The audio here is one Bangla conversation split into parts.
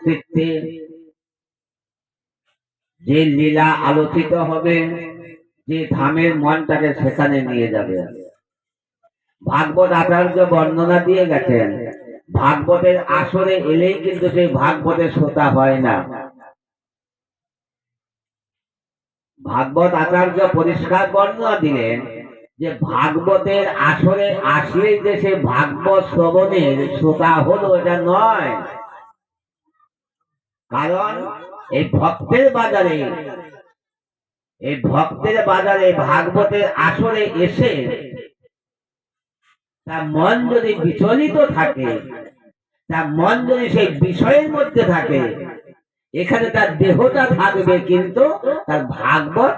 কর্তৃত্বে যে লীলা আলোচিত হবে, যে ধামের মনটাকে সেখানে নিয়ে যাবে। ভাগবত আচার্য বর্ণনা দিয়ে গেছেন, ভাগবতের আসরে এলেই কিন্তু সেই ভাগবতের শ্রোতা হয় না। ভাগবত আচার্য পরিষ্কার বর্ণনা দিলেন যে ভাগবতের আসরে আসলেই যে সে ভাগবত শ্রবণের শ্রোতা হলো, এটা নয়। কারণ এই ভক্তের বাজারে ভাগবতের আসরে এসে তার মন যদি বিচলিত থাকে, তার মন যদি সেই বিষয়ের মধ্যে থাকে, এখানে তার দেহটা থাকবে কিন্তু তার ভাগবত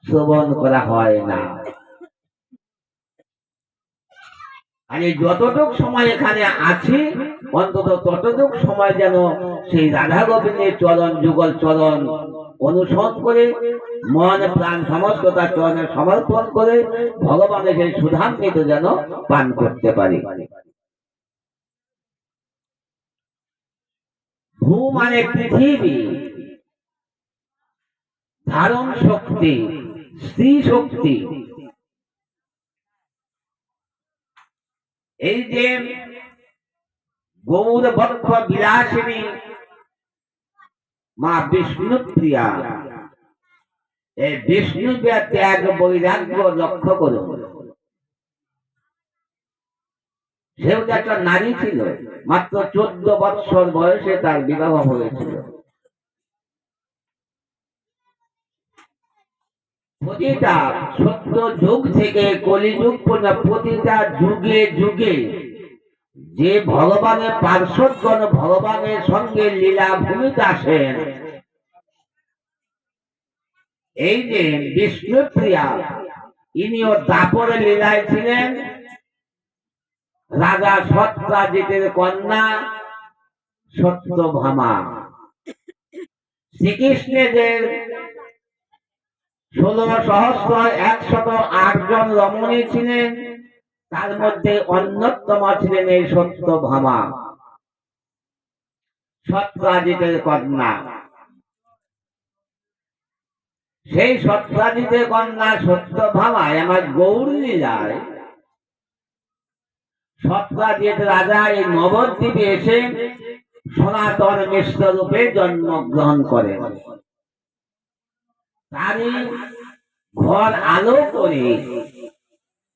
শ্রবণ করা হয় না। আমি যতটুক সময় এখানে আছি, অন্তত ততটুক সময় যেন সেই রাধা গোবিন্দের চরণ যুগল চরণ অনুসরণ করে মন প্রাণ সমস্ত তার চরণে সমর্পণ করে ভগবানের সেই সুধামৃত যেন পান করতে পারি। ভূ মানে পৃথিবী, ধারণ শক্তি, স্ত্রী শক্তি। এই যে গৌর বক্ষ বিলাসিনী মা বিষ্ণুপ্রিয়া, এই বিষ্ণুপ্রিয়া ত্যাগ বৈরাগ্য লক্ষ্য করুন। সেও একটা নারী ছিল, মাত্র 14 বৎসর বয়সে তার বিবাহ হয়েছিল। প্রতিটা সত্য যুগ থেকে কলিযুগ পর্যন্ত প্রতিটা যুগে যুগে যে ভগবানের পার্শ্বদগণ ভগবানের সঙ্গে লীলা ভূমিতে আসেন, এই যে বিষ্ণুপ্রিয়া, ইনিও দাপরে লীলায় ছিলেন। রাজা সত্যজিতের কন্যা সত্যভামা, শ্রীকৃষ্ণের 16,108 জন রমণী ছিলেন, তার মধ্যে অন্যতম ছিলেন এই সত্যভামা, সত্যজিতের কন্যা। সেই সত্যজিতের কন্যা সত্যভামায় আমার গৌর লীলায় সত্যজিৎ রাজা এই নবদ্বীপে এসে সনাতন মিশ্র রূপে জন্মগ্রহণ করেন। তারই ঘর আলো করে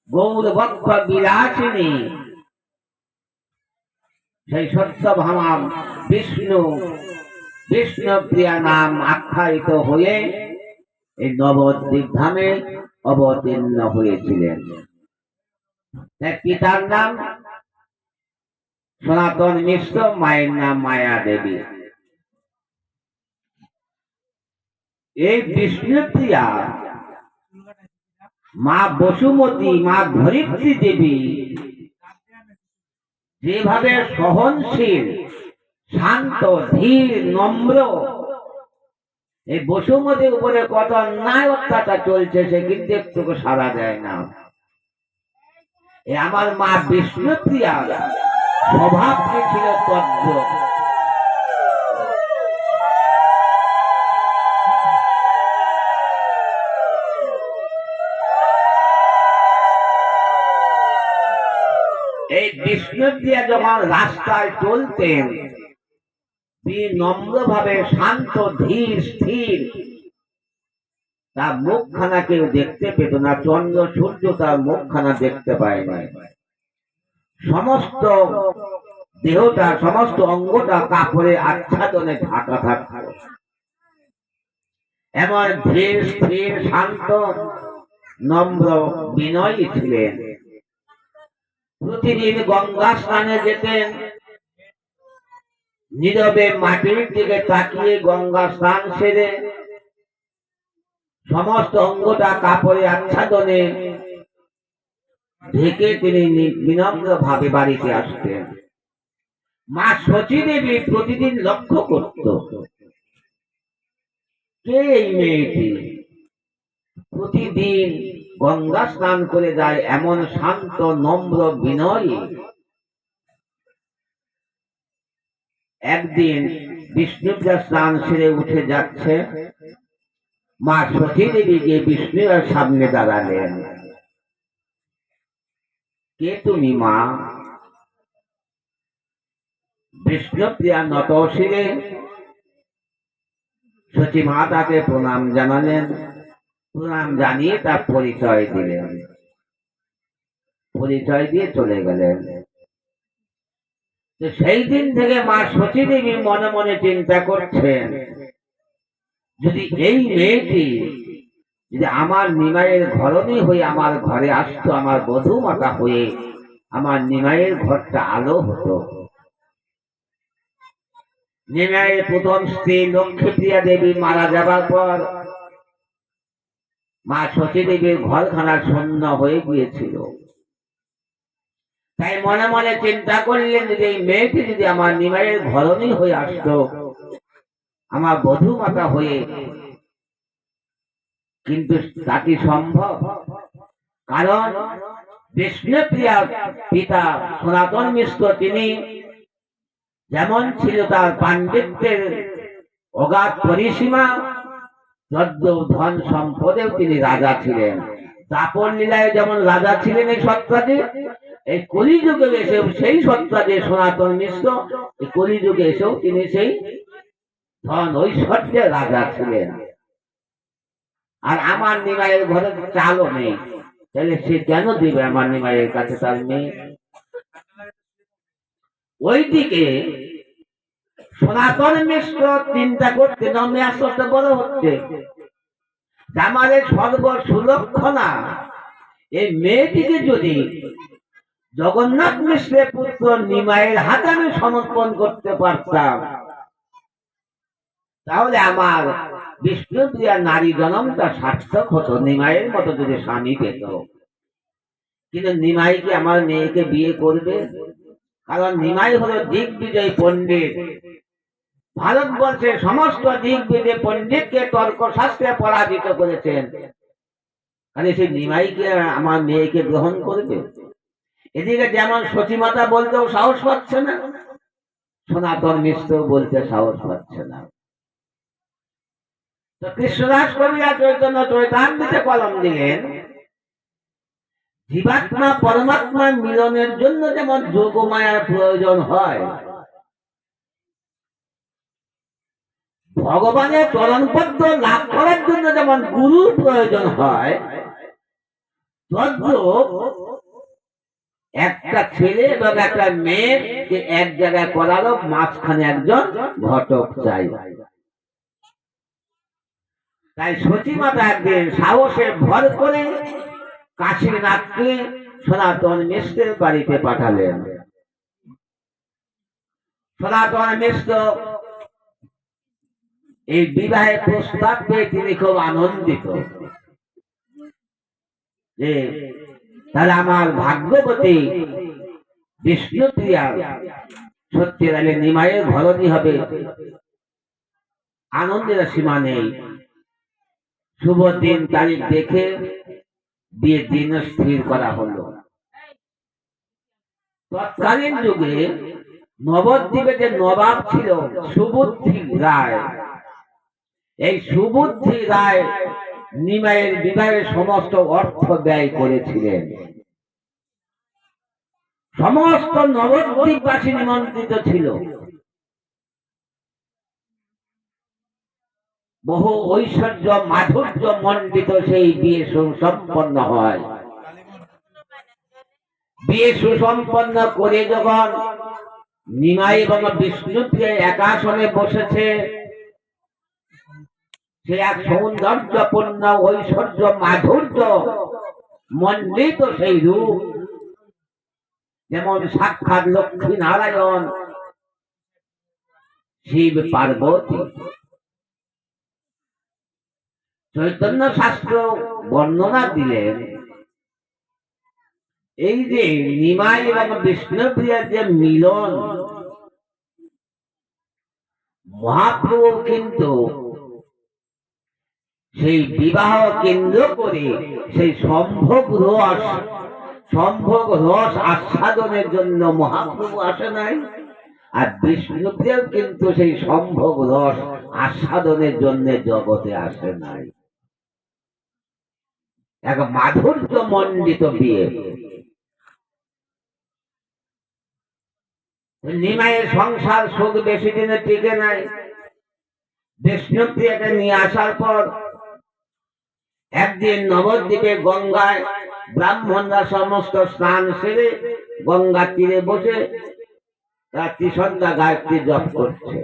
গৌর বক্ষ বিলাসিনী সেই সত্যভামা বিষ্ণুপ্রিয়া নাম আখ্যায়িত হয়ে এই নবদ্বীপ ধামে অবতীর্ণ হয়েছিলেন। পিতার নাম সনাতন মিশ্র, মায়ের নাম মায়া দেবী। এই বিষ্ণুপ্রিয়া মা বসুমতী, মা ধরিত্রী দেবী যেভাবে সহনশীল, শান্ত, ধীর, নম্র, এই বসুমতীর উপরে কত অন্যায় অত্যাচার চলছে সে কিন্তু একটু সাড়া দেয় না। আমার মা বিষ্ণুপ্রিয়া স্বভাবটি ছিল তদ্র। এই বিষ্ণুপ্রিয়া যখন রাস্তায় চলতেন, বিনম্র ভাবে শান্ত, ধীর, স্থির, তার মুখখানা কেউ দেখতে পেত না। চন্দ্র সূর্য তার মুখখানা দেখতে পায় না। সমস্ত দেহটা, সমস্ত অঙ্গটা কাপড়ে আচ্ছাদনে ঢাকা থাকত। এমন ধীর, স্থির, শান্ত, নম্র, বিনয়ী ছিলেন। প্রতিদিন গঙ্গা স্নানে যেতেন, নীরবে মাটির দিকে তাকিয়ে গঙ্গা স্নান সেরে সমস্ত অঙ্গটা কাপড়ে আচ্ছাদনে ঢেকে তিনি বিনম্র ভাবে বাড়িতে আসতেন। মা সচী দেবী প্রতিদিন লক্ষ্য করত, কে এই মেয়েটি প্রতিদিন গঙ্গা স্নান করে যায়, এমন শান্ত, নম্র, বিনয়ী। একদিন বিষ্ণুপ্রিয়া স্নান সেরে উঠে যাচ্ছে, মা সতী দেবী গিয়ে বিষ্ণুর সামনে দাঁড়ালেন। কে তুমি মা? বিষ্ণুপ্রিয়া নত শিরে সতী মাতাকে প্রণাম জানালেন। প্রণাম জানিয়ে তার পরিচয় দিলেন, পরিচয় দিয়ে চলে গেলেন। সেই দিন থেকে মা সতী দেবী মনে মনে চিন্তা করছেন, যদি এই মেয়েটি যদি আমার নিমাইয়ের ঘরণী হয়ে আমার ঘরে আসতো, আমার বধূ মাতা হয়ে, আমার নিমাইয়ের ঘরটা আলো হতো। নিমাইয়ের প্রথম স্ত্রী লক্ষ্মীপ্রিয়া দেবী মারা যাবার পর মা সতী দেবীর ঘরখানা শূন্য হয়ে গিয়েছিল। তাই মনে মনে চিন্তা করলেন, যদি এই মেয়েটি যদি আমার নিমাইয়ের ঘরণী হয়ে আসতো, আমার বধূ মাতা হয়ে, কিন্তু তা কি সম্ভব? কারণ বিষ্ণুপ্রিয়া পিতা সনাতন মিশ্র তিনি যেমন ছিল তার পাণ্ডিত্যের অগাধ পরিসীমা, ধন সম্পদেও তিনি রাজা ছিলেন। দাপর লীলায় যেমন রাজা ছিলেন এই সত্রাজিৎ, এই কলিযুগে এসেও সেই সত্রাজিৎ সনাতন মিশ্র এই কলিযুগে এসেও তিনি সেই ধন ঐশ্বর্যের রাজা ছিলেন। আর আমার নিমাইয়ের ঘরে চালও নেই, তাহলে সে কেন দিবে আমার নিমাইয়ের কাছে তার মেয়ে? ওইদিকে সনাতন মিশ্র চিন্তা করতে নমে আসতে বড় হচ্ছে, আমাদের সর্ব সুলক্ষণা এই মেয়েটিকে যদি জগন্নাথ মিশ্রের পুত্র নিমাইয়ের হাতে আমি সমর্পণ করতে পারতাম, তাহলে আমার বিষ্ণুপ্রিয়া নারী জনমটা সার্থক হতো, নিমাইয়ের মতো যদি স্বামী পেত। কিন্তু নিমাই কি আমার মেয়েকে বিয়ে করবে? কারণ নিমাই হলো দিগ্বিজয় পণ্ডিত, ভারতবর্ষের সমস্ত দিগ্বিজয় পণ্ডিতকে তর্ক শাস্ত্রে পরাজিত করেছেন। তাহলে সেই নিমাইকে আমার মেয়েকে গ্রহণ করবে? এদিকে যেমন সতীমাতা বলতেও সাহস পাচ্ছে না, সনাতন মিশ্র বলতে সাহস পাচ্ছে না। তো কৃষ্ণদাস কবিরা চৈতন্য চৈতামৃতে কলম দিলেন, জীবাত্মা পরমাত্মার মিলনের জন্য যেমন যোগমায়ার প্রয়োজন হয়, ভগবানের চরণপদ্ম লাভ করার জন্য যেমন গুরুর প্রয়োজন হয়, তদ্রূপ একটা ছেলে এবং একটা মেয়েকে এক জায়গায় করারও মাঝখানে একজন ঘটক চাই। তাই সতী মাতা একদিন সাহসে ভর করে কাশীনাথকে সনাতন মিশ্রের বাড়িতে পাঠালেন। সনাতন মিশ্র এই বিবাহের প্রস্তাব পেয়ে তিনি খুব আনন্দিত, যে তাহলে আমার ভাগ্যবতী বিষ্ণুপ্রিয়া সত্যিকারের নিমাইয়ের ঘরণী হবে। আনন্দের সীমা নেই। শুভ দিন তারিখ দেখে বিয়ের দিন স্থির করা হলো। তৎকালীন যুগে নবদ্বীপে যে নবাব ছিল সুবুদ্ধি রায়, এই সুবুদ্ধি রায় নিমাইয়ের বিবাহের সমস্ত অর্থ ব্যয় করেছিলেন। সমস্ত নবদ্বীপবাসী নিমন্ত্রিত ছিল। বহু ঐশ্বর্য মাধুর্য মণ্ডিত সেই বিয়ে সুসম্পন্ন হয়। বিয়ে সুসম্পন্ন করে যখন নিমাই এবং বিষ্ণুপ্রিয়া একাসনে বসেছে, সে এক সৌন্দর্যপূর্ণ ঐশ্বর্য মাধুর্য মণ্ডিত সেই রূপ, যেমন সাক্ষাৎ লক্ষ্মী নারায়ণ শিব পার্বতী। চৈতন্য শাস্ত্র বর্ণনা দিলেন, এই যে নিমাই এবং বিষ্ণুপ্রিয়ার যে মিলন, মহাপ্রভু কিন্তু সেই বিবাহ কেন্দ্র করে সেই সম্ভোগ রস আস্বাদনের জন্য মহাপ্রভু আসে নাই। আর বিষ্ণুদেব কিন্তু সেই সম্ভোগ রস আস্বাদনের জন্য জগতে আসে নাই। এক মাধুর্য মণ্ডিত বিয়ে। নিমাইয়ের সংসার সুখ বেশি দিনে টিকে নাই। বিষ্ণুপ্রিয়াকে নিয়ে আসার পর একদিন নবদ্বীপে গঙ্গায় ব্রাহ্মণরা সমস্ত স্নান সেরে গঙ্গা তীরে বসে রাত্রি সন্ধ্যা গায়ত্রী জপ করছে।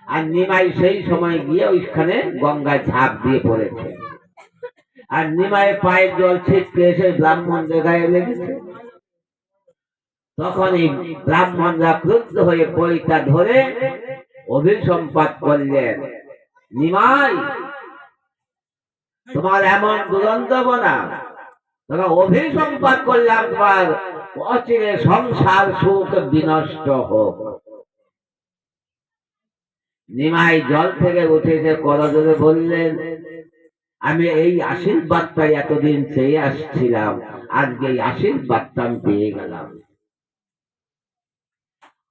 আর নিমাই সেই সময় গিয়ে ওইখানে গঙ্গায় ঝাঁপ দিয়ে পড়েছে। আর নিমাইয়ের পায়ের জল ছিটকে এসে ব্রাহ্মণদের গায়ে লেগেছে। তখন এই ব্রাহ্মণরা ক্রুদ্ধ হয়ে পৈতা ধরে অভিসম্পাত করলেন, নিমাই তোমার এমন দুরন্ত না, তোমরা অভিসম্পাত করলাম তোমার অচিরে সংসার সুখ বিনষ্ট হোক। নিমাই জল থেকে উঠে এসে করজোরে বললেন, আমি এই আশীর্বাদটা এতদিন চেয়ে আসছিলাম, আজকে এই আশীর্বাদটা আমি পেয়ে গেলাম।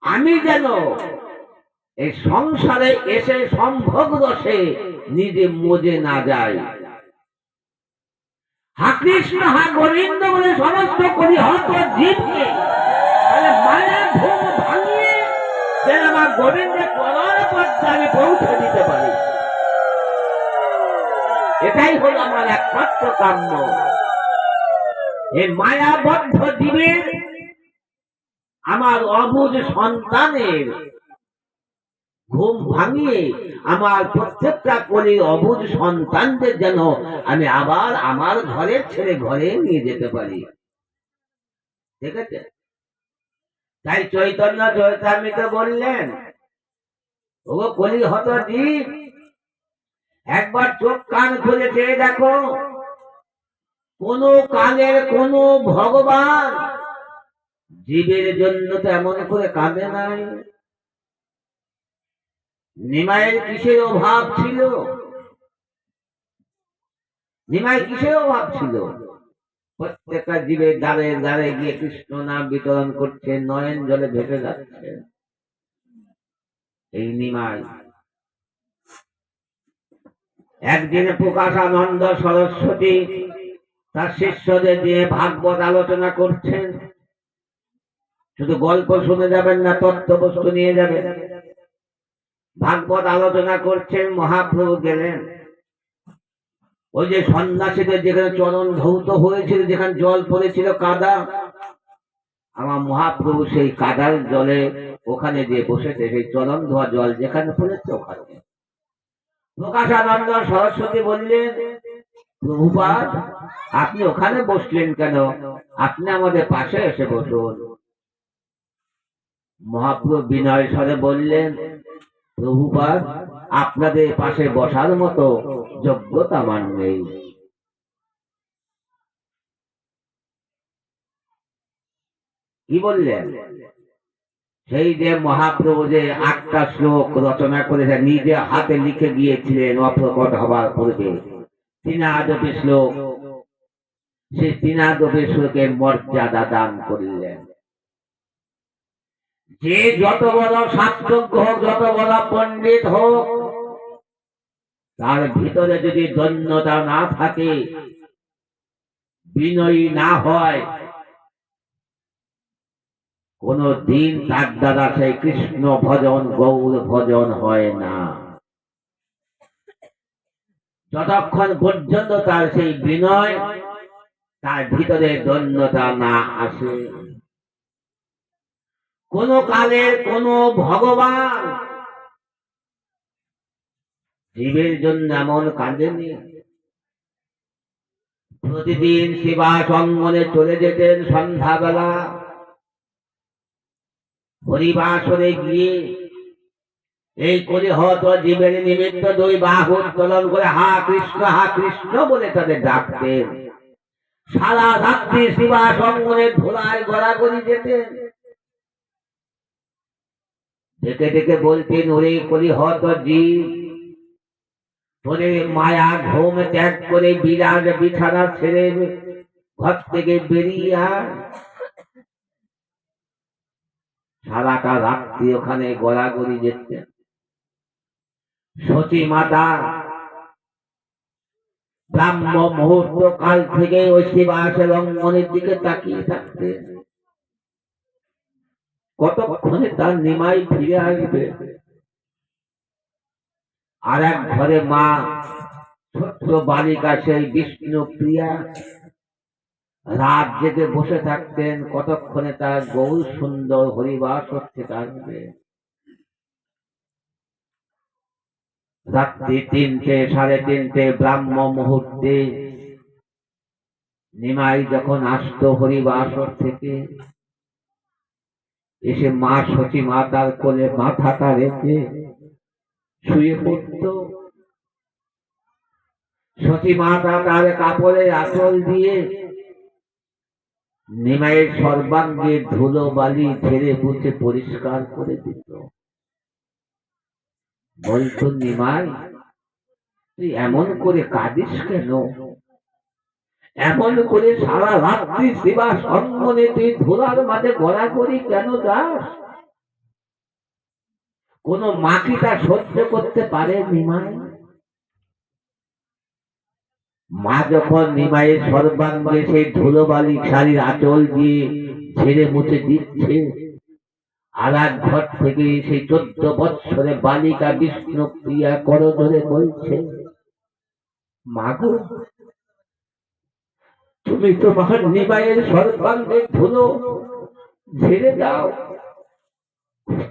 আমি যেন এই সংসারে এসে সম্ভোগ রসে নিজে মজে না যাই। হা কৃষ্ণ হা গোবিন্দ বলে সমস্ত করি হত জীবকে মায়া ঘুম ভাঙিয়ে যেন আমার গোবিন্দের চরণ পর্যন্ত আমি পৌঁছে দিতে পারি, এটাই হলো আমার একমাত্র কাম্য। এই মায়াবদ্ধ জীবের, আমার অবুঝ সন্তানের ঘুম ভাঙিয়ে আমার প্রত্যেকটা কলি অবুঝ সন্তানদের যেন আমি আবার আমার ঘরের ছেড়ে ঘরে নিয়ে যেতে পারি। ঠিক আছে? তাই চৈতন্য চৈতামৃত বললেন, ও কলি হত জীব, একবার চোখ কান খুলে চেয়ে দেখো, কোন কালের কোন ভগবান জীবের জন্য তো এমন করে কাঁদে নাই। নিমাইয়ের কিসের অভাব ছিল? নিমাই কিসের অভাব ছিল? প্রত্যেকটা জীবের দ্বারে দ্বারে গিয়ে কৃষ্ণ নাম বিতরণ করছে, নয়ন জলে ভেসে যাচ্ছে এই নিমাই। একদিনে প্রকাশানন্দ সরস্বতী তার শিষ্যদের দিয়ে ভাগবত আলোচনা করছেন। শুধু গল্প শুনে যাবেন না, তথ্য বস্তু নিয়ে যাবেন। ভাগবত আলোচনা করছেন, মহাপ্রভু গেলেন। ওই যে সন্ন্যাসীদের যেখানে চরণ ধৌত হয়েছিল, যেখানে জল পড়েছিল কাদা, আমার মহাপ্রভু সেই কাদার জলে ওখানে যে বসেছে, সেই চরণ ধোয়া জল যেখানে পড়েছে ওখানে। প্রকাশানন্দ সরস্বতী বললেন, প্রভুপাদ আপনি ওখানে বসলেন কেন? আপনি আমাদের পাশে এসে বসুন। মহাপ্রভু বিনয় স্বরে বললেন, প্রভুপাদ আপনাদের পাশে বসার মতো যোগ্যতা আমার নেই। কি বললেন? সেই যে মহাপ্রভু যে 8টা শ্লোক রচনা করেছেন, নিজে হাতে লিখে গিয়েছিলেন অপ্রকট হবার পূর্বে, 3 শ্লোক, সেই 3 শ্লোকের মর্যাদা দান করলেন। যে যত বড় শাস্ত্রজ্ঞ হোক, যত বড় পণ্ডিত হোক, তার ভিতরে যদি দৈন্যতা না থাকে, বিনয়ী না হয়, কোন দিন তার দ্বারা সেই কৃষ্ণ ভজন গৌর ভজন হয় না। যতক্ষণ পর্যন্ত তার সেই বিনয়, তার ভিতরে দৈন্যতা না আসে। কোন কালের কোন ভগবান জীবের জন্য এমন কাঁদেনি। প্রতিদিন সেবা সঙ্গনে চলে যেতেন সন্ধ্যাবেলা, হরিবাসরে গিয়ে এই করে হত জীবের নিমিত্ত 2 বাহু উত্তোলন করে হা কৃষ্ণ বলে তাদের ডাকতেন। সারা রাত্রি সেবা সঙ্গনে ধুলায় গড়াগড়ি যেতেন। ডেকে ডেকে বলতেন, ওরে কলি হত জীব, তোরে মায়া ঘুম ত্যাগ করে বিরাট বিছানা ছেড়ে ঘর থেকে বেরিয়ে আয়। সারাটা রাত্রি ওখানে গড়াগড়ি যেতেন। সতী মাতা ব্রাহ্ম মুহূর্ত কাল থেকে ওই শিবাসের অঙ্গনের দিকে তাকিয়ে থাকতেন, কতক্ষণে তার নিমাই ফিরে আসবে। আর এক ঘরে মা ছোট্ট বালিকা সেই বিষ্ণু প্রিয়া রাত জেগে বসে থাকতেন, কতক্ষণে তার গৌর সুন্দর হরিবাস হচ্ছে থাকবে। রাত্রি ৩টে, ৩:৩০ ব্রাহ্ম মুহূর্তে নিমাই যখন আসতো হরিবাসর থেকে, এসে মা সতী মাতার কোলে মাথাটা রেখে শুয়ে পড়ত। সতী মাতা তার কাপড়ের আঁচল দিয়ে নিমাইয়ের সর্বাঙ্গে ধুলো বালি ঝেড়ে মুছে পরিষ্কার করে দিত। বলতো, নিমাই তুই এমন করে কাঁদিস কেন? এমন করে সারা রাত্রি শিবা সঙ্গনে তুই ধুলার মাঝে গড়াগড়ি কেন যাস? কোন মা কি তা সহ্য করতে পারে নিমাই? মা যখন নিমাইয়ের সর্বাঙ্গে সেই ধুলোবালি শাড়ির আঁচল দিয়ে ঝেড়ে মুছে দিচ্ছে, আর এক ঘর থেকে সেই 14 বৎসরে বালিকা বিষ্ণু প্রিয়া করজোড়ে বলছে, মাগো তুমি তোমার নিমাইয়ের সর্বাঙ্গে ধুলো ঝেড়ে দাও,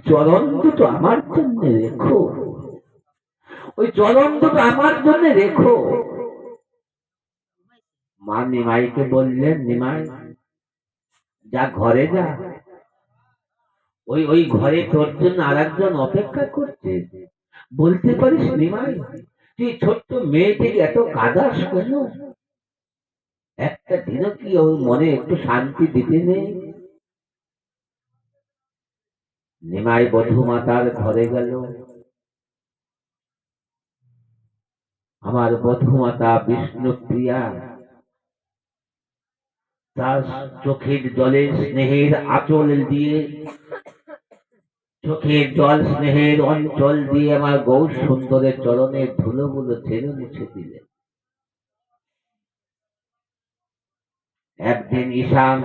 চরণ দুটো আমার জন্য রেখো, ওই চরণ দুটো আমার জন্য রেখো। মা নিমাইকে বললেন, নিমাই যা ঘরে যা, ওই ঘরে তোর জন্য আর একজন অপেক্ষা করছে। বলতে পারিস নিমাই তুই ছোট্ট মেয়েটিকে এত কাঁদাস কেন? একটা দিনও কি ওর মনে একটু শান্তি দিতে নেই? নিমাই বধূ মাতার ঘরে গেল। আমার বধূ মাতা বিষ্ণু প্রিয়া তার চোখের জলে স্নেহের আঁচল দিয়ে, চোখের জল স্নেহের অঞ্চল দিয়ে আমার গৌর সুন্দরের চরণের ধুলোগুলো ঝেড়ে মুছে দিলেন। একদিন ঈশান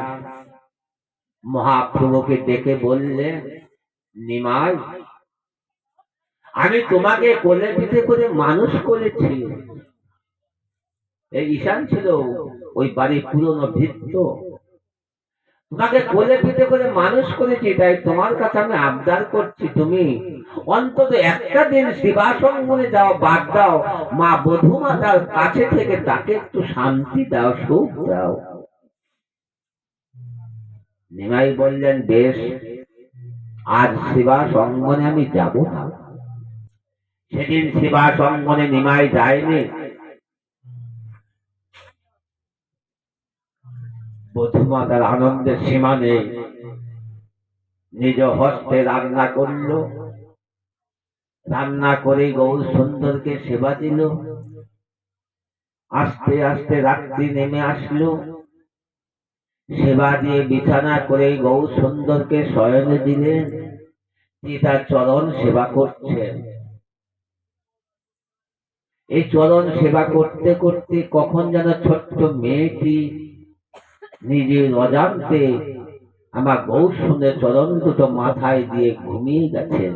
মহাপ্রভুকে ডেকে বললেন, নিমাই আমি তোমাকে কোলে পিঠে করে মানুষ করেছি। এই ঈশান ছিল ওই বাড়ির পুরনো ভৃত্য। তোমাকে কোলে পিঠে করে মানুষ করেছি, তাই তোমার কাছে আমি আবদার করছি, তুমি অন্তত একটা দিন শিবাসঙ্গনে যাও, বাদ দাও, মা বধূ মাতার কাছে থেকে তাকে একটু শান্তি দাও, সুখ দাও। নিমাই বললেন, বেশ, আজ শিবাসঙ্গনে আমি যাব না। সেদিন শিবাসঙ্গনে নিমাই যায়নি। বধূ মাতার আনন্দের সীমা নেই। নিজ হস্তে রান্না করল, রান্না করে গৌর সুন্দরকে সেবা দিল। আস্তে আস্তে রাত্রি নেমে আসলো, সেবা দিয়ে বিছানা করে গৌর সুন্দরকে শয়নে দিলেন। তার চরণ সেবা করছেন। এই চরণ সেবা করতে করতে কখন যেন ছোট্ট মেয়েটি নিজের অজান্তে আমার গৌর সুন্দর চরণ দুটো মাথায় দিয়ে ঘুমিয়ে গেছেন।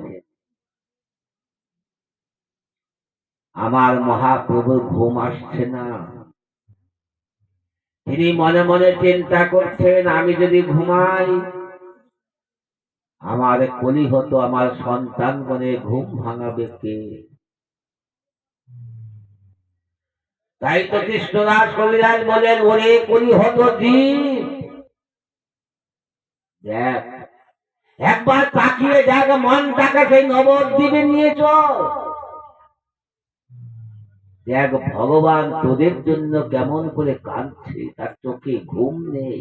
আমার মহাপ্রভুর ঘুম আসছে না। তিনি মনে মনে চিন্তা করছেন, আমি যদি ঘুমাই আমার কলি হতো, আমার সন্তান বনে ঘুম ভাঙাবে কে? তাই তো কৃষ্ণদাস কবিরাজ বলেন, ওরে কলি হতো জীব, দেখ একবার তাকিয়ে দেখ মনটাকে সেই নবদ্বীপে নিয়ে চল, দেখ ভগবান তোদের জন্য কেমন করে কাঁদছে, তার চোখে ঘুম নেই।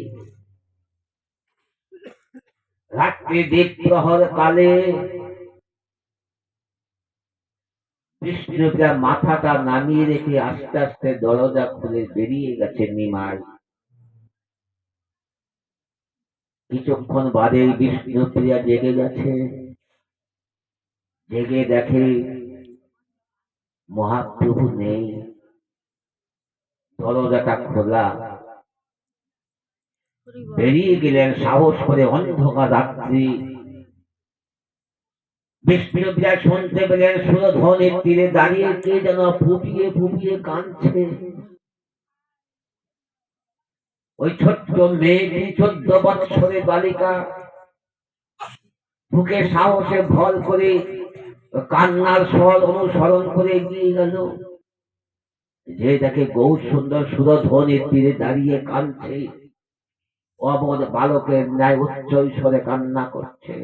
রাত্রি দ্বীপ প্রহর কালে বিষ্ণুপ্রিয়া মাথাটা নামিয়ে রেখে আস্তে আস্তে দরজা খুলে বেরিয়ে গেছে নিমাই। কিছুক্ষণ বাদে বিষ্ণুপ্রিয়া জেগে গেছে। জেগে দেখে মহাপ্রভু নেই, দরজাটা খোলা। বেরিয়ে গেলেন সাহস করে অন্ধকার রাত্রি। বিষ্ণুপ্রিয়া শুনতে পেলেন সুরধনের তীরে দাঁড়িয়ে কে যেন ফুপিয়ে ফুপিয়ে কাঁদছে। ওই ছোট্ট মেয়েটি 14 বৎসরের বালিকা বুকে সাহসে ভর করে কান্নার স্বর অনুসরণ করে এগিয়ে গেল। যে দেখে গৌর সুন্দর সুরধনের তীরে দাঁড়িয়ে কাঁদছে, অবধ বালকের ন্যায় উচ্চ স্বরে কান্না করছে।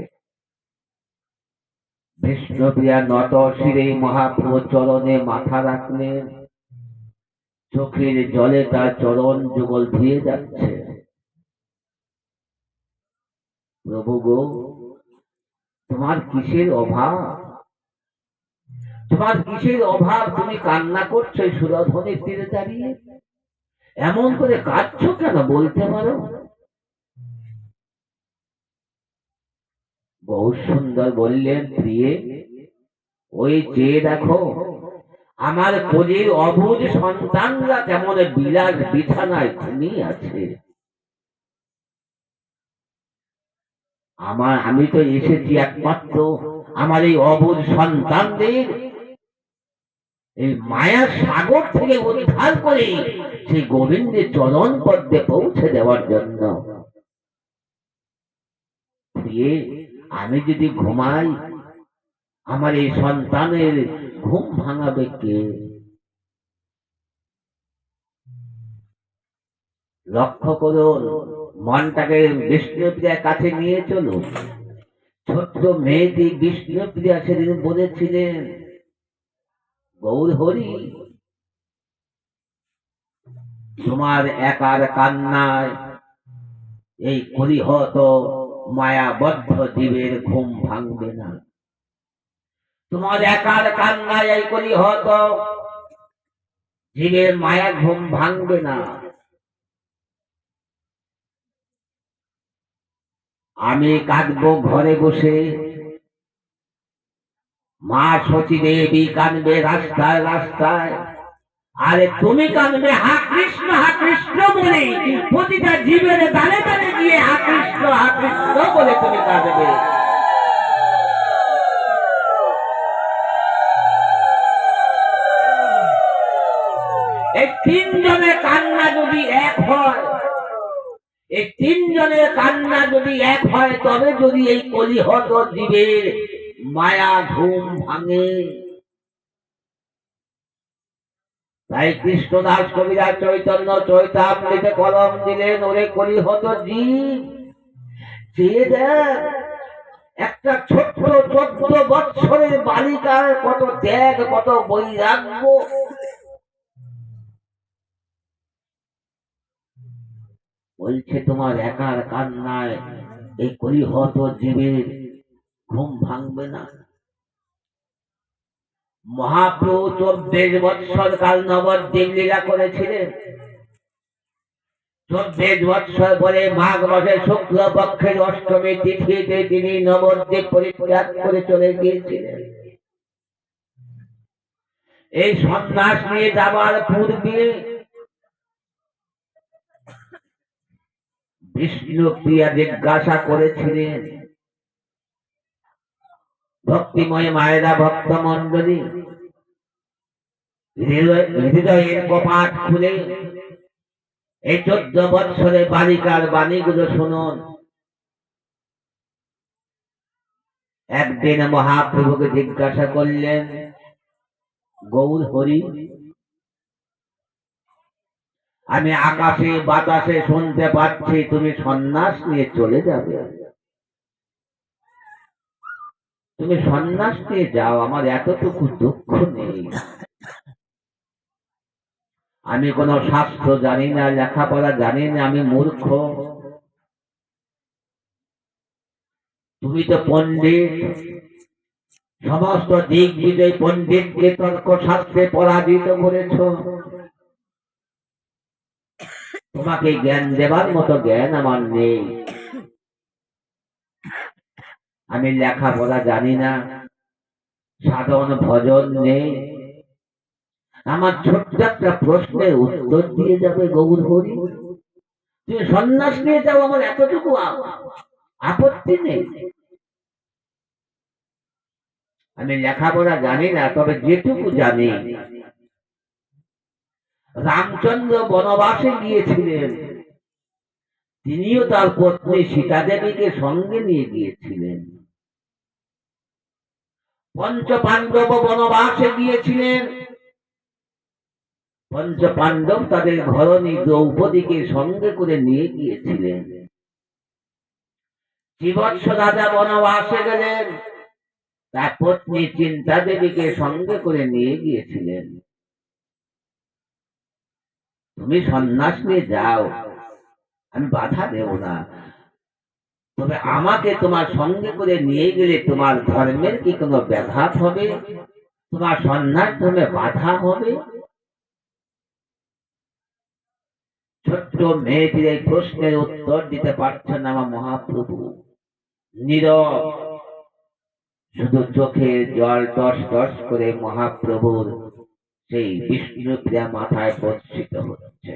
বিষ্ণুপ্রিয়া নত শিরে মহাপ্রভু চরণে মাথা রাখলেন। চোখের জলে তার চরণ যুগল ধুয়ে যাচ্ছে। প্রভু গো, তোমার কিসের অভাব? তোমার কিসের অভাব? তুমি কান্না করছো সুরধনের তীরে দাঁড়িয়ে? এমন করে কাঁদছো কেন বলতে পারো? বহু সুন্দর বললেন, প্রিয়ে ওই যে দেখো আমার কোলের অবুঝ সন্তানরা কেমন বিলাস বিছানায় ঘুমিয়ে আছে। আমি তো এসেছি একমাত্র আমার এই অবুঝ সন্তানদের এই মায়ার সাগর থেকে উদ্ধার করে সেই গোবিন্দের চরণ পদ্মে পৌঁছে দেওয়ার জন্য। আমি যদি ঘুমাই, আমার এই সন্তানের ঘুম ভাঙাবে কে? লক্ষ্য করুন, মনটাকে বিষ্ণুপ্রিয়ার কাছে নিয়ে চলুন। ছোট্ট মেয়েটি বিষ্ণুপ্রিয়া সেদিন বলেছিলেন, গৌর হরি, তোমার একার কান্নায় এই কলিহত মায়াবদ্ধ জীবের ঘুম ভাঙবে না। তোমার একার কান্নায় এই কলিহত জীবের মায়া ঘুম ভাঙবে না। আমি কাঁদবো ঘরে বসে, মা সতী দেবী কাঁদবে রাস্তায় রাস্তায়, আরে তুমি কাঁদবে হা কৃষ্ণ বলে। প্রতিটা জীবের দানে দানে গিয়ে হা কৃষ্ণ বলে তুমি কাঁদবে। এই তিনজনের কান্না যদি এক হয়, এই তিনজনের কান্না যদি এক হয়, তবে যদি এই কলিহত জীবের মায়া ঘুম ভাঙে। তাই কৃষ্ণদাস কবিরাজ চৈতন্য চৈতামৃতে কলম দিলেন, ওরে কলিহত জীব, চেয়ে দেখ একটা ছোট্ট 14 বৎসরের বালিকার কত ত্যাগ, কত বৈরাগ্য। বলছে তোমার একার কান্নায় এই কলিহত জীবের ঘুম ভাঙবে না। মহাপ্রভু 24 বৎসর কাল নবদ্বীপ লীলা করেছিলেন। 24 বৎসর পরে মাঘ মাসের শুক্ল পক্ষের অষ্টমী তিথিতে তিনি নবদ্বীপ পরিত্যাগ করে চলে গিয়েছিলেন। এই সন্ন্যাস নিয়ে যাবার পূর্বে বিষ্ণুপ্রিয়া জিজ্ঞাসা করেছিলেন, ভক্তিময় মায়েরা, ভক্ত মন্ডলী, হৃদয়ের কপাট খুলে এই 14 বৎসরের বালিকার বাণীগুলো শুনুন। একদিন মহাপ্রভুকে জিজ্ঞাসা করলেন, গৌর হরি, আমি আকাশে বাতাসে শুনতে পাচ্ছি তুমি সন্ন্যাস নিয়ে চলে যাবে। তুমি সন্ন্যাস নিয়ে যাও, আমার এতটুকু দুঃখ নেই। আমি কোন শাস্ত্র জানি না, লেখাপড়া জানি না, আমি মূর্খ। তুমি তো পণ্ডিত, সমস্ত দিক বিজয় পণ্ডিতকে তর্ক শাস্ত্রে পরাজিত করেছ। তোমাকে জ্ঞান দেবার মতো জ্ঞান আমার নেই। আমি লেখাপড়া জানি না, সাধন ভজন নেই, আমার ছোট্ট একটা প্রশ্নের উত্তর দিয়ে যাবে গৌর হরি? তুমি সন্ন্যাস নিয়ে যাও, আমার এতটুকু আপত্তি নেই। আমি লেখাপড়া জানি না, তবে যেটুকু জানি, রামচন্দ্র বনবাসে গিয়েছিলেন, তিনিও তার পত্নী সীতা দেবীকে সঙ্গে নিয়ে গিয়েছিলেন। পঞ্চ পাণ্ডব বনবাসে গিয়েছিলেন, পঞ্চ পাণ্ডব তাদের ঘরণী দ্রৌপদীকে সঙ্গে করে নিয়ে গিয়েছিলেন। জীবৎস রাজা বনবাসে গেলেন, তার পত্নী চিন্তা দেবীকে সঙ্গে করে নিয়ে গিয়েছিলেন। তুমি সন্ন্যাস নিয়ে যাও, আমি বাধা দেব না, তবে আমাকে তোমার সঙ্গে করে নিয়ে গেলে তোমার ধর্মের কি কোনো ব্যাঘাত হবে? তোমার সন্ন্যাস ধর্মে বাধা হবে? ছোট্ট মেয়েটির এই প্রশ্নের উত্তর দিতে পারছেন না আমার মহাপ্রভু। নীরব, শুধু চোখে জল টস টস করে মহাপ্রভুর সেই বিষ্ণুপ্রিয়া মাথায় বর্ষিত হচ্ছে।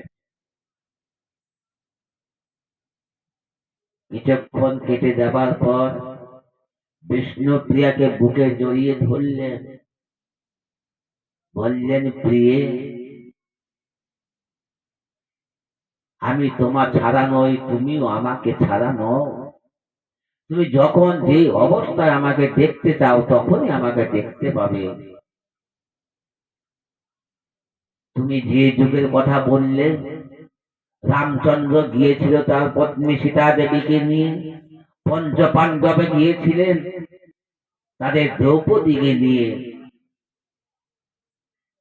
কিছুক্ষণ কেটে যাবার পর বিষ্ণুপ্রিয়াকে বুকে জড়িয়ে ধরলেন, বললেন, প্রিয়ে, আমি তোমার ছাড়া নই, তুমিও আমাকে ছাড়া নও। তুমি যখন যে অবস্থায় আমাকে দেখতে চাও তখনই আমাকে দেখতে পাবে। তুমি যে যুগের কথা বললে, রামচন্দ্র গিয়েছিল তার পত্নী সীতা দেবীকে নিয়ে, পঞ্চ পাণ্ডবে গিয়েছিলেন তাদের দ্রৌপদীকে নিয়ে,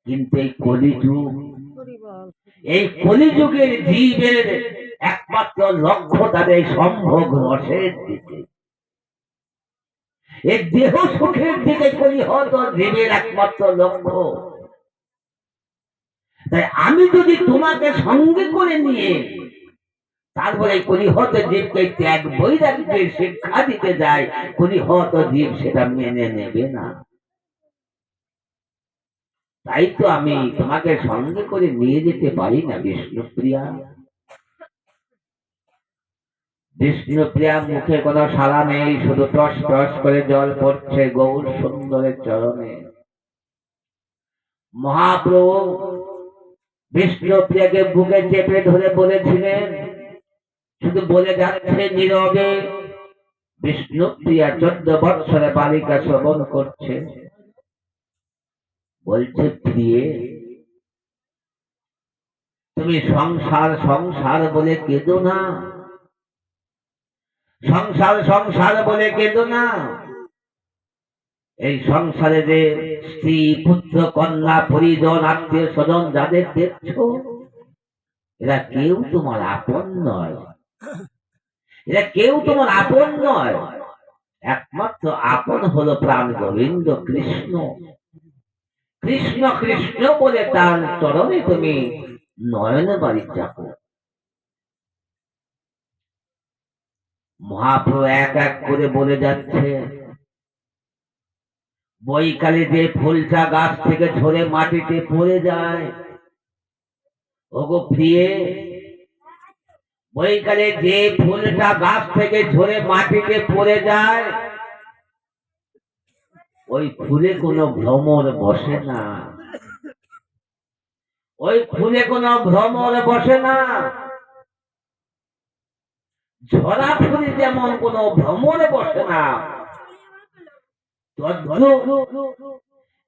কিন্তু এই কলিযুগের জীবের একমাত্র লক্ষ্য তাদের সম্ভোগ রসের দিকে, এই দেহ সুখের দিকে কলিহত জীবের একমাত্র লক্ষ্য। তাই আমি যদি তোমাকে সঙ্গে করে নিয়ে তারপরে কলিহত জীবকে ত্যাগ বৈরাগ্যের শিক্ষা দিতে যায়, কলিহত জীব সেটা মেনে নেবে না। তাই তো আমি তোমাকে সঙ্গে করে নিয়ে যেতে পারি না বিষ্ণুপ্রিয়া। বিষ্ণুপ্রিয়া মুখে কোনো সাড়া নেই, শুধু টস টস করে জল পড়ছে গৌর সুন্দরের চরণে। মহাপ্রভু বিষ্ণুপ্রিয়াকে বুকে চেপে ধরে বলেছিলেন, শুধু বলে যাচ্ছে নীরবে। বিষ্ণুপ্রিয়া 14 বৎসরে বালিকা শ্রবণ করছে, বলছে, প্রিয়ে, তুমি সংসার সংসার বলে কেঁদো না, সংসার সংসার বলে কেঁদো না। এই সংসারে যে স্ত্রী পুত্র কন্যা পরিজন আত্মীয় স্বজন যাদের দেখছো, এরা কেউ তোমার আপন নয়, এরা কেউ তোমার আপন নয়। একমাত্র আপন হলো প্রাণ গোবিন্দ কৃষ্ণ। কৃষ্ণ কৃষ্ণ বলে তার চরণে তুমি নয়ন বাড়ি যাবো। মহাপ্রভু এক এক করে বলে যাচ্ছে, বৈকালে যে ফুলটা গাছ থেকে ঝরে মাটিতে পড়ে যায়, ওগো প্রিয়ে, বৈকালে যে ফুলটা গাছ থেকে ঝরে মাটিতে পড়ে যায়, ওই ফুলে কোনো ভ্রমর বসে না, ওই ফুলে কোনো ভ্রমর বসে না। ঝরা ফুলে যেমন কোনো ভ্রমর বসে না,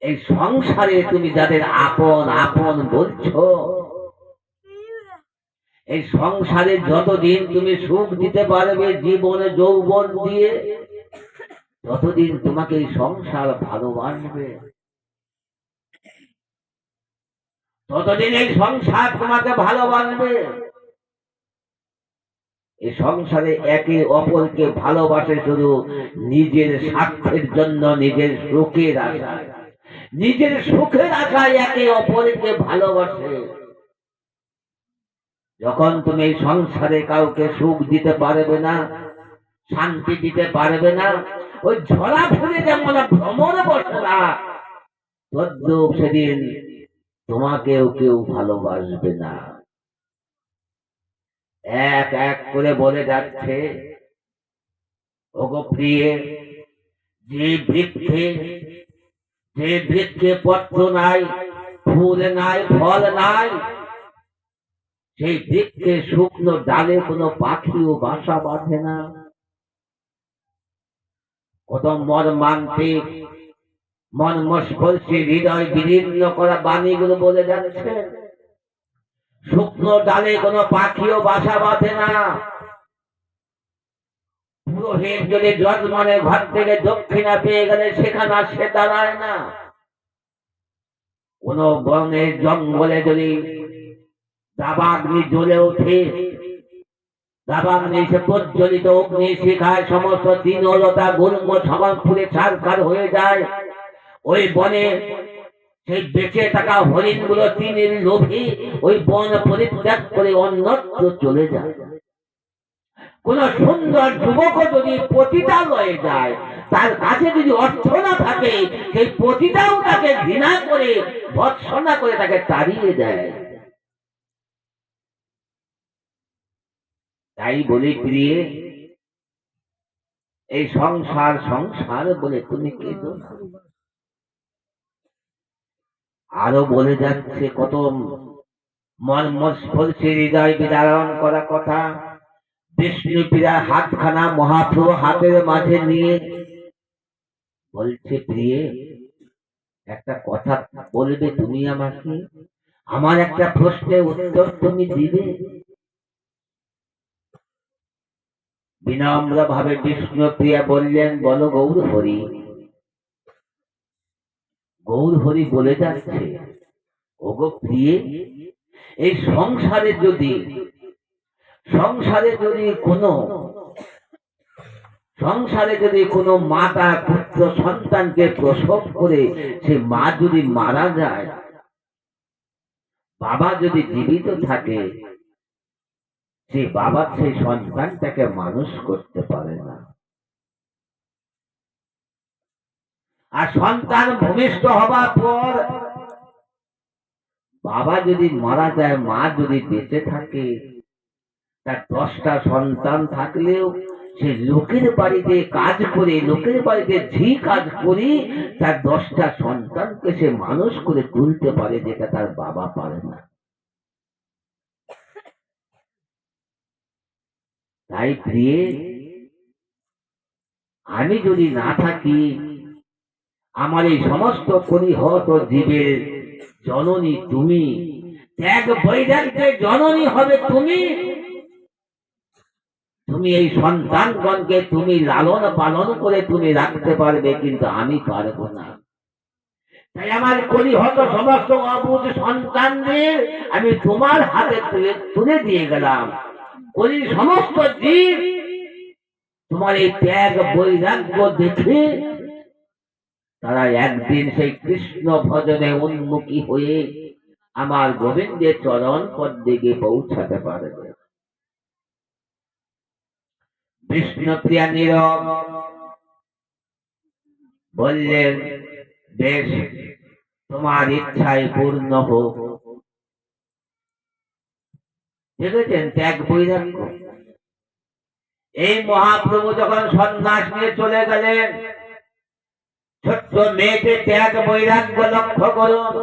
এই সংসারে তুমি যাদের আপন আপন বলছো, এই সংসারে যতদিন তুমি সুখ দিতে পারবে জীবনে যৌবন দিয়ে, ততদিন তোমাকে এই সংসার ভালোবাসবে, ততদিন এই সংসার তোমাকে ভালোবাসবে। এই সংসারে একে অপরকে ভালোবাসে শুধু নিজের স্বার্থের জন্য, নিজের সুখের আশায়, নিজের সুখের আশায় একে অপরকে ভালোবাসে। যখন তুমি এই সংসারে কাউকে সুখ দিতে পারবে না, শান্তি দিতে পারবে না, ওই ঝরা ফুলে যেমন ভ্রমণ বসে না, তদ্রূপ সেদিন তোমাকেও কেউ ভালোবাসবে না। এক এক করে বলে যাচ্ছে, ওগো প্রিয়ে, যে বৃক্ষে পত্র নাই, ফুল নাই, ফল নাই, সেই বৃক্ষে শুকনো ডালে কোনো পাখিও বাসা বাঁধে না। কত মর্মান্তিক, মর্মস্পর্শী, হৃদয় বিদীর্ণ করা বাণীগুলো বলে যাচ্ছে। শুকনো ডালে কোনো পাখিও বাসা বাঁধে না। পুরোহিত যদি যজমানের ঘর থেকে দক্ষিণা পেয়ে গেলে সেখানে সে দাঁড়ায় না। কোন বনে জঙ্গলে যদি দাবাগ্নি জ্বলে ওঠে, দাবাগ্নি সে প্রজ্বলিত অগ্নি শিখায় সমস্ত তৃণলতা গুল্ম সমান ফুলে ছারখার হয়ে যায়। ওই বনে সেই বেঁচে থাকা হরিণ গুলো তিনের লোভী ওই বন পরিত্যাগ করে অন্যত্র চলে যায়। কোন সুন্দর যুবক যদি পতিতালয়ে যায়, তার কাছে যদি অর্থ না থাকে, সেই পতিতাও তাকে ঘৃণা করে ভৎসনা করে তাকে তাড়িয়ে দেয়। তাই বলি প্রিয়ে, এই সংসার সংসার বলে তুমি কেঁদো না। আরো বলে যাচ্ছে কত মর্মস্পর্শী, হৃদয় বিদারণ করা কথা। বিষ্ণুপ্রিয়া হাতখানা মহাপ্রভু হাতের মাঝে নিয়ে বলছে, প্রিয়ে, একটা কথা বলবে তুমি আমাকে? আমার একটা প্রশ্নের উত্তর তুমি দিবে? বিনম্র ভাবে বিষ্ণুপ্রিয়া বললেন, বলো গৌর হরি। গৌর হরি বলে যাচ্ছে, ওগো প্রিয়ে, এই সংসারে যদি কোনো মাতা পুত্র সন্তানকে প্রসব করে সে মা যদি মারা যায়, বাবা যদি জীবিত থাকে, সে বাবা সেই সন্তানটাকে মানুষ করতে পারে না। আর সন্তান ভূমিষ্ঠ হবার পর বাবা যদি মারা যায়, মা যদি বেঁচে থাকে, তার 10টা সন্তান থাকলেও সে লোকের বাড়িতে কাজ করে, লোকের বাড়িতে ঝি কাজ করে তার 10টা সন্তানকে সে মানুষ করে তুলতে পারে, যেটা তার বাবা পারে না। তাই প্রিয়ে, আমি যদি না থাকি, আমার এই সমস্ত পরিহত জীবের জননী তুমি, ত্যাগ বৈরাগ্যের জননী হবে তুমি। তুমি এই সন্তানগণকে তুমি লালন পালন করে তুমি রাখতে পারবে, কিন্তু আমি পারবো না। তাই আমার পরিহত সমস্ত অবুঝ সন্তানদের আমি তোমার হাতে তুলে দিয়ে গেলাম। কলির সমস্ত জীব তোমার এই ত্যাগ বৈরাগ্য দেখে তারা একদিন সেই কৃষ্ণ ভজনে উন্মুখী হয়ে আমার গোবিন্দের চরণ পদ্মে পৌঁছাতে পারবে। বিষ্ণুপ্রিয়া নীরব বললেন, বেশ, তোমার ইচ্ছাই পূর্ণ হোক। দেখেছেন ত্যাগ বৈরাগ্য। এই মহাপ্রভু যখন সন্ন্যাস নিয়ে চলে গেলেন, ছোট্ট মেয়েকে ত্যাগ বৈরাগ্য লক্ষ্য করুন।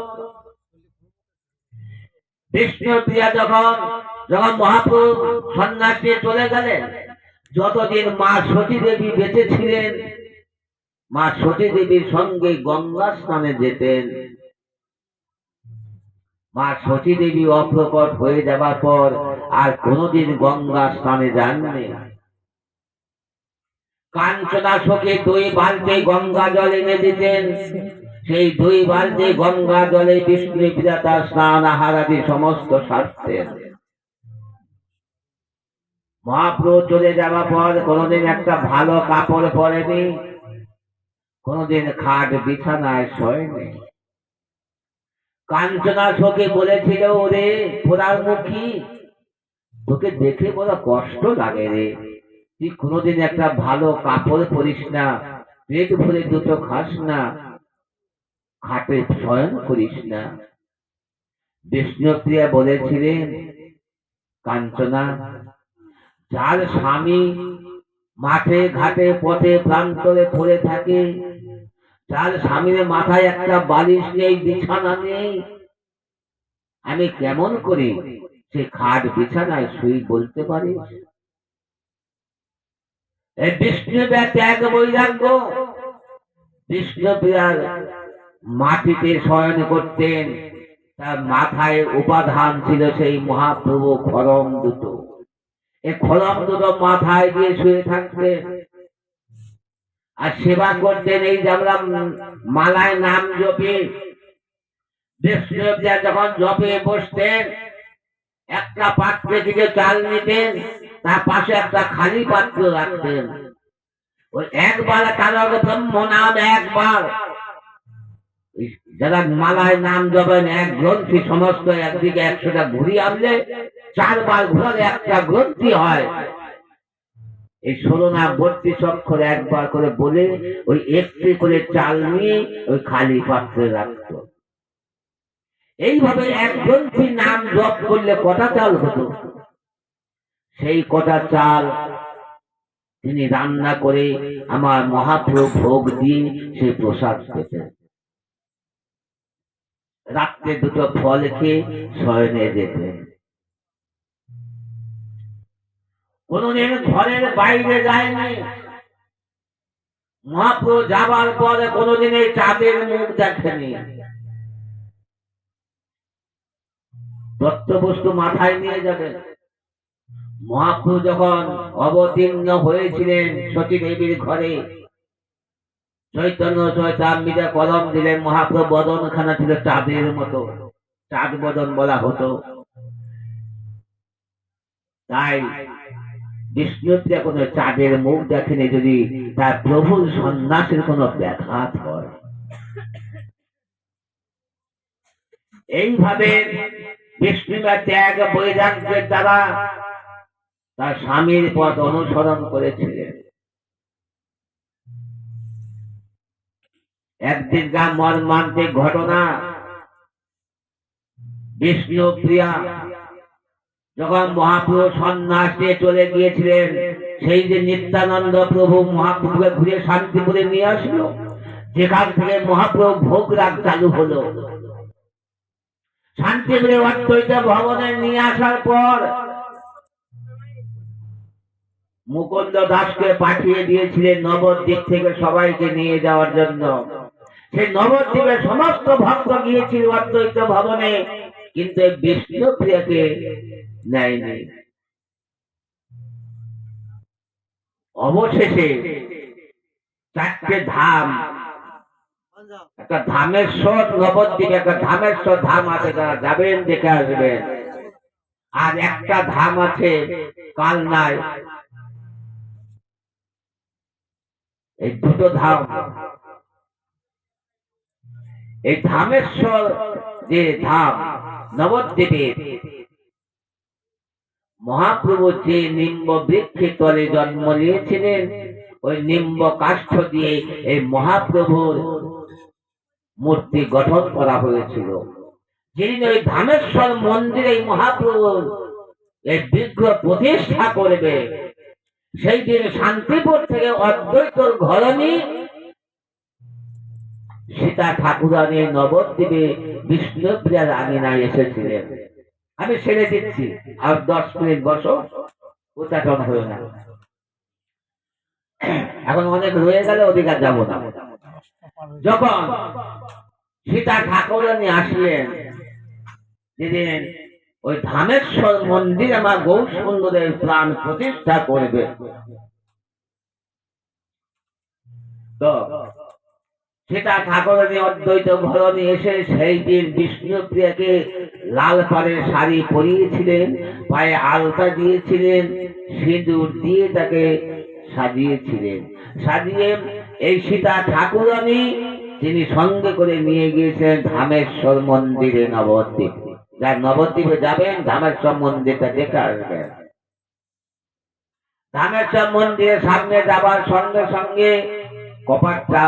বিষ্ণুপ্রিয়া যখন মহাপ্রভু সন্ন্যাস নিয়ে চলে গেলেন, যতদিন মা সতী দেবী বেঁচে ছিলেন, মা সতী দেবীর সঙ্গে গঙ্গা স্নানে যেতেন। মা সতী দেবী অপ্রকট হয়ে যাবার পর আর কোনোদিন গঙ্গা স্নানে যাননি। কাঞ্চনা সখী 2 বালতি গঙ্গা জল এনে দিতেন। সেই 2 বালতি গঙ্গা জলে বিষ্ণুপ্রিয়া তার স্নান আহারাদি সমস্ত সারতেন। মহাপ্রভু চলে যাওয়ার পর কোনোদিন একটা ভালো কাপড় পরেনি, কোনোদিন খাট বিছানায় শোয়নি। কাঞ্চনা সখী বলেছিল, ওরে পোড়ারমুখী, তোকে দেখে বড় কষ্ট লাগে রে, তুই কোনোদিন একটা ভালো কাপড় পরিস না, পেট ভরে দুটো খাস না, খাটে শয়ন করিস না। বিষ্ণুপ্রিয়া বলেছিলেন, কাঞ্চনা, যার স্বামী মাঠে ঘাটে পথে প্রান্তরে পড়ে থাকে, যার স্বামীর মাথায় একটা বালিশ নেই, বিছানা নেই, আমি কেমন করে সে খাট বিছানায় শুই বলতে পারি? এই বিষ্ণুপ্রিয়া ত্যাগ বৈরাগ্য। বিষ্ণুপ্রিয়ার মাটিতে শয়ন করতেন, তার মাথায় উপাধান ছিল সেই মহাপ্রভু খড়ম দুটো। এই খড়ম দুটো মাথায় দিয়ে শুয়ে থাকতেন আর সেবা করতেন। এই যে আমরা মালায় নাম জপে, বিষ্ণুপ্রিয়া যখন জপে বসতেন, একটা পাত্রে থেকে চাল নিতেন, তার পাশে একটা খালি পাত্র রাখতেন। ওই একবার তারক ব্রহ্ম নাম একবার, যারা মালায় নাম জপেন, এক গ্রন্থি সমস্ত একদিকে 100টা ঘুরি আনলে 4 বার ঘুরালে একটা গ্রন্থি হয়। এই 16 না 32 অক্ষর একবার করে বলে ওই একটি করে চাল নিয়ে ওই খালি পাত্রে রাখত। এইভাবে এক গ্রন্থি নাম জপ করলে কটা চাল হতো? সেই কটা চাল তিনি রান্না করে আমার মহাপ্রভু ভোগ দিয়ে সেই প্রসাদ পেতেন। রাত্রে দুটো ফল খেয়ে শয়নে যেতেন। কোনদিন ঘরের বাইরে যায়নি। মহাপ্রভু যাবার পরে কোনদিন এই চাঁদের মুখ দেখেনি। দত্ত বস্তু মাথায় নিয়ে যাবেন। মহাপ্রভু যখন অবতীর্ণ হয়েছিলেন সতী দেবীর ঘরে, চৈতন্য চৈতামৃতে কলম দিলেন। মহাপ্রভু বদনখানা ছিল চাঁদের মতো, চাঁদ বদন বলা হতো। তাই বিষ্ণুপ্রিয়া কোনো চাঁদের মুখ দেখেনি যদি তার প্রভুর সন্ন্যাসের কোনো ব্যাঘাত হয়। এইভাবে বিষ্ণুপ্রিয়া ত্যাগ বৈরাগ্যের দ্বারা তার স্বামীর পথ অনুসরণ করেছিলেন। একদিন যা মর্মান্তিক ঘটনা, বিষ্ণুপ্রিয়া যখন মহাপ্রভু সন্ন্যাস নিয়ে চলে গিয়েছিলেন, সেই যে নিত্যানন্দ প্রভু মহাপ্রভুকে ঘুরে শান্তিপুরে নিয়ে আসলো, যেখান থেকে মহাপ্রভু ভোগ রাগ চালু হলো। শান্তিপুরে অদ্বৈত ভবনে নিয়ে আসার পর মুকুন্দ দাসকে পাঠিয়ে দিয়েছিলেন নবদ্বীপ থেকে সবাইকে নিয়ে যাওয়ার জন্য। সেই নবদ্বীপে সমস্ত ভক্ত গিয়েছিল অদ্বৈত ভবনে, কিন্তু বিষ্ণুপ্রিয়াকে নেয়নি। অবশেষে 4টে ধাম, একটা ধামেশ্বর, নবদ্বীপে একটা ধামেশ্বর ধাম আছে, তারা যাবেন দেখে আসবেন। আর একটা ধাম আছে কালনায়। এই দুটো ধাম, এই ধামেশ্বর যে ধাম নবদ্বীপের, মহাপ্রভু যে নিম্ব বৃক্ষের তলে জন্ম নিয়েছিলেন, ওই নিম্ব কাষ্ঠ দিয়ে এই মহাপ্রভুর মূর্তি গঠন করা হয়েছিল। যেদিন ওই ধামেশ্বর মন্দিরে মহাপ্রভুর এই বিগ্রহ প্রতিষ্ঠা করবে, সেই দিন শান্তিপুর থেকে অদ্বৈত ঘরণী সীতা ঠাকুরানী নবদ্বীপে বিষ্ণুপ্রিয়ার আঙিনায় এসেছিলেন। আমি ছেড়ে দিচ্ছি, আর 10 মিনিট বসো, উচ্চাটন হয়ে না। এখন অনেক রয়ে গেলে ওদিকে যাব না। যখন সীতা ঠাকুরানী আসলেন, যেদিন ওই ধামেশ্বর মন্দির আমার গৌর সুন্দরের প্রাণ প্রতিষ্ঠা করবে, তো সীতা ঠাকুরানী অদ্বৈত ঘরণী এসে সেই দিন বিষ্ণুপ্রিয়াকে লাল পাড়ের শাড়ি পরিয়েছিলেন, পায়ে আলতা দিয়েছিলেন, সিঁদুর দিয়ে তাকে সাজিয়েছিলেন। সাজিয়ে এই সীতা ঠাকুরানী তিনি সঙ্গে করে নিয়ে গিয়েছেন ধামেশ্বর মন্দিরে নবদ্বীপ। যার নবদ্বীপে যাবেন, ধামেশ্বর মন্দিরটা দেখে আসবেন। ধামেশ্বর মন্দিরের সামনে যাবার সঙ্গে সঙ্গে কপাটটা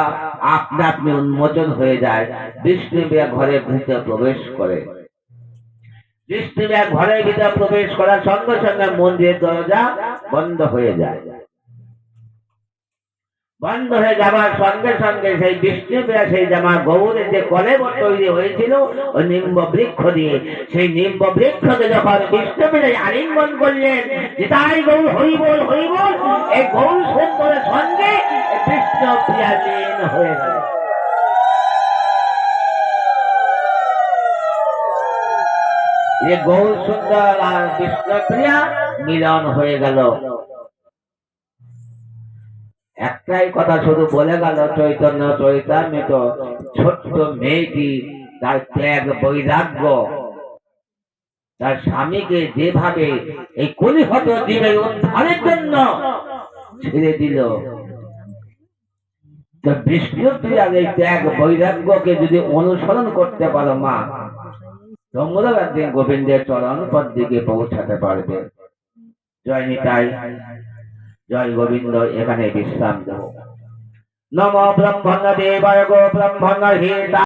আপনা আপনি উন্মোচন হয়ে যায়। বিষ্ণুপ্রিয়া ঘরের ভিতরে প্রবেশ করে। বিষ্ণুপ্রিয়া ঘরের ভিতরে প্রবেশ করার সঙ্গে সঙ্গে মন্দিরের দরজা বন্ধ হয়ে যায়। বন্ধ হয়ে যাবার সঙ্গে সঙ্গে সেই বিষ্ণুপ্রিয়া সেই জামা গৌরের যে কলেবর তৈরি হয়েছিল ওই নিম্ব বৃক্ষ দিয়ে, সেই নিম্ব বৃক্ষকে যখন বিষ্ণুপ্রিয়া আলিঙ্গন করলেন, তাই গৌর হরিবোল হরিবোল, এই গৌর সুন্দরের সঙ্গে বিষ্ণুপ্রিয়া লীন হয়ে গেল। এই গৌর সুন্দর আর বিষ্ণুপ্রিয়া মিলন হয়ে গেল। একটাই কথা শুধু বলে গেল চৈতন্য চৈতামৃত, ছোট্ট মেয়েটি তার ত্যাগ বৈরাগ্য, তার স্বামীকে যেভাবে এই কলিহত জীবের উদ্ধারের জন্য ছেড়ে দিল, তো বিষ্ণুপ্রিয়ার এই ত্যাগ বৈরাগ্যকে যদি অনুসরণ করতে পারো মা, তোমরাও একদিন গোবিন্দের চরণ পদ দিকে পৌঁছাতে পারবে। জয় নিতাই, জয় গোবিন্দ। এখানে বিশ্রাম দেব। নমো ব্রহ্মণ্য দেবায় গো ব্রহ্মণ্য হিতা।